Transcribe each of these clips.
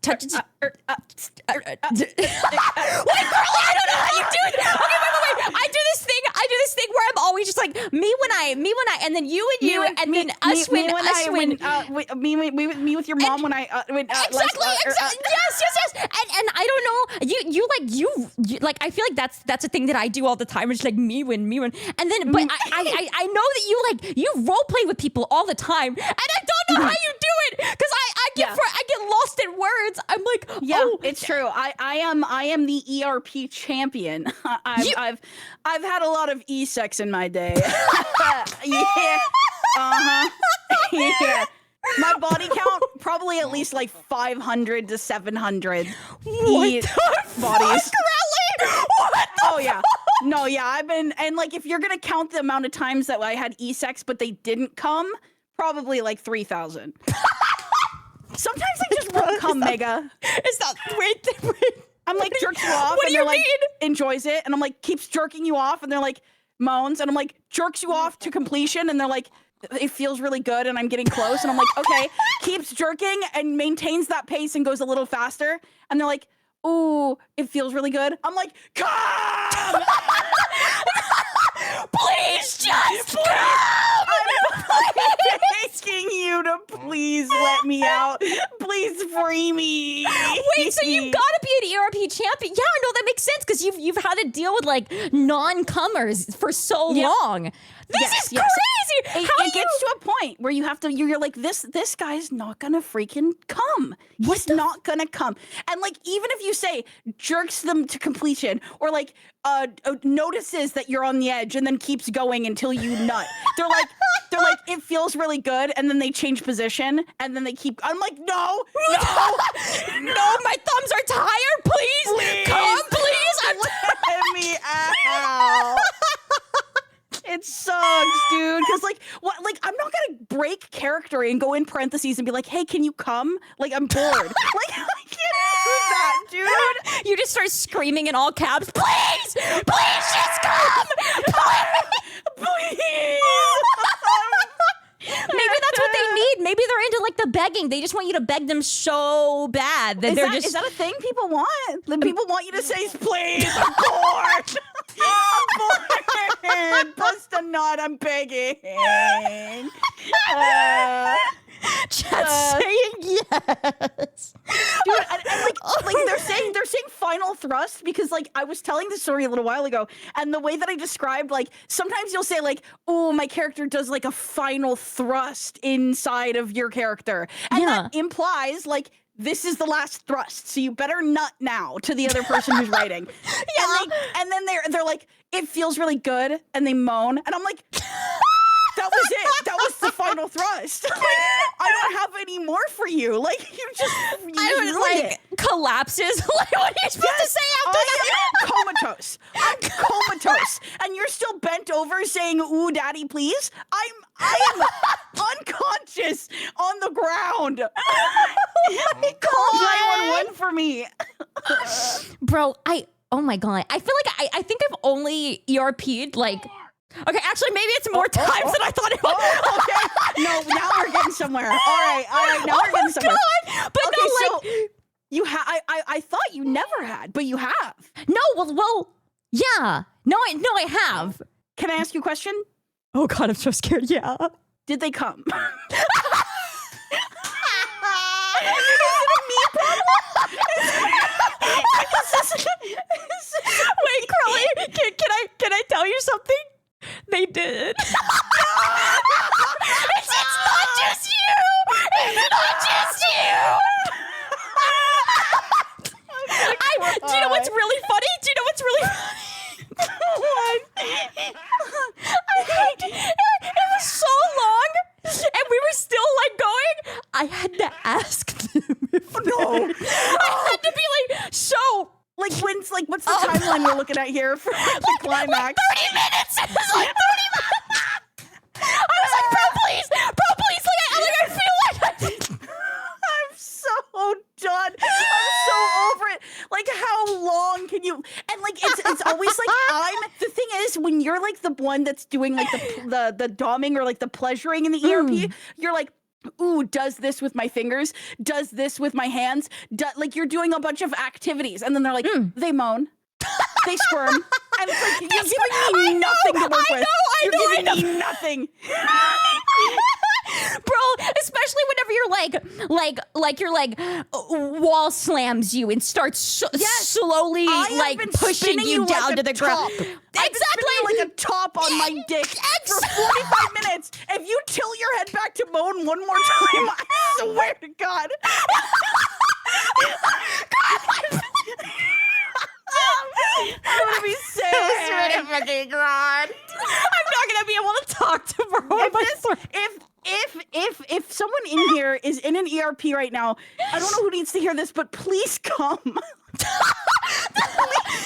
touch it. Wait, Crelly, I don't know how you do it. Okay, wait. I do this thing where I'm always just like me when I, and then you and you, and then us when me with your mom when I exactly. Yes. And I don't know. You like I feel like that's a thing that I do all the time. It's like me when, and then but I know that you role play with people all the time, and I don't know how you do it because I get lost in words. I'm like, it's true. I am the ERP champion. I've had a lot of e-sex in my day. Yeah. Yeah. My body count probably at least like 500 to 700 bodies. Crelly? What the yeah. No, yeah, I've been, and like if you're gonna count the amount of times that I had e-sex but they didn't come, probably like 3,000. Sometimes I just won't come, Mega. Is that wait? I'm like jerks you off, what and do they're you like mean? enjoys it, and I'm like keeps jerking you off, and they're like moans, and I'm like jerks you off to completion, and they're like it feels really good, and I'm getting close, and I'm like okay, keeps jerking and maintains that pace and goes a little faster, and they're like, ooh, it feels really good. I'm like, come! Please just come! I'm begging you to please let me out. Please free me. Wait, so you've got to be an ERP champion? Yeah, no, that makes sense because you've had to deal with like non-comers for so long. This is crazy. It gets to a point where you have to. You're like this guy's not gonna freaking come. He's not gonna come. And like even if you say jerks them to completion or like notices that you're on the edge and then keeps going until you nut. They're like it feels really good, and then they change position, and then they keep. I'm like no, my thumbs are tired. Please come, please. Let me out. It sucks, dude. Because like, what? Like, I'm not gonna break character and go in parentheses and be like, "Hey, can you come?" Like, I'm bored. Like, I can't do that, dude. You just start screaming in all caps, "Please, just come, please." Maybe that's what they need. Maybe they're into like the begging. They just want you to beg them so bad that is that a thing people want? Like, people want you to say, "Please, I'm bored." I'm bored. Bust a nut. I'm begging. Just saying yes, dude. And like they're saying final thrust because like I was telling this story a little while ago, and the way that I described like sometimes you'll say like, oh, my character does like a final thrust inside of your character, and that implies like this is the last thrust, so you better nut now to the other person who's writing. And then they're like, it feels really good, and they moan, and I'm like, that was it. That was the final thrust. Like, I don't have any more for you. Like you just like collapses. Like what are you supposed to say after that? Comatose. I'm comatose, and you're still bent over saying, "Ooh, daddy, please." I am unconscious on the ground. Call 911 for me, bro. Oh my god. I feel like I think I've only ERP'd like. Okay, actually, maybe it's more times than I thought it was. Okay. No, now we're getting somewhere. All right. Now we're getting somewhere. God. But okay, no, like so you have. I thought you never had, but you have. No, well, yeah. No, I have. Can I ask you a question? Oh God, I'm so scared. Yeah. Did they come? Wait, Crelly, can I tell you something? They did. It's not just you. It's not just you. Do you know what's really funny? It was so long, and we were still like going. I had to ask them. I had to be like, so. Like what's the timeline we're looking at here for the climax? 30 minutes. It was like 30 minutes. I was like, bro, please. Like I feel like I'm so done. I'm so over it. Like, how long can you? And like, it's always like the thing is when you're like the one that's doing like the doming or like the pleasuring in the ERP, you're like, ooh, does this with my fingers, does this with my hands, like you're doing a bunch of activities, and then they're like, they moan, they squirm, and it's like, you're giving me nothing to work with. You're giving me nothing. Bro, especially whenever you're wall slams you and starts slowly like pushing you down like to the ground. Exactly, like a top on my dick for 45 minutes. If you tilt your head back to moan one more time, I swear to God. I'm gonna be sad. I swear to fucking God. I'm not gonna be able to talk to bro. If someone in here is in an ERP right now, I don't know who needs to hear this, but please come.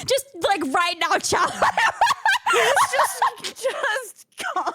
Just like right now, child. Just come.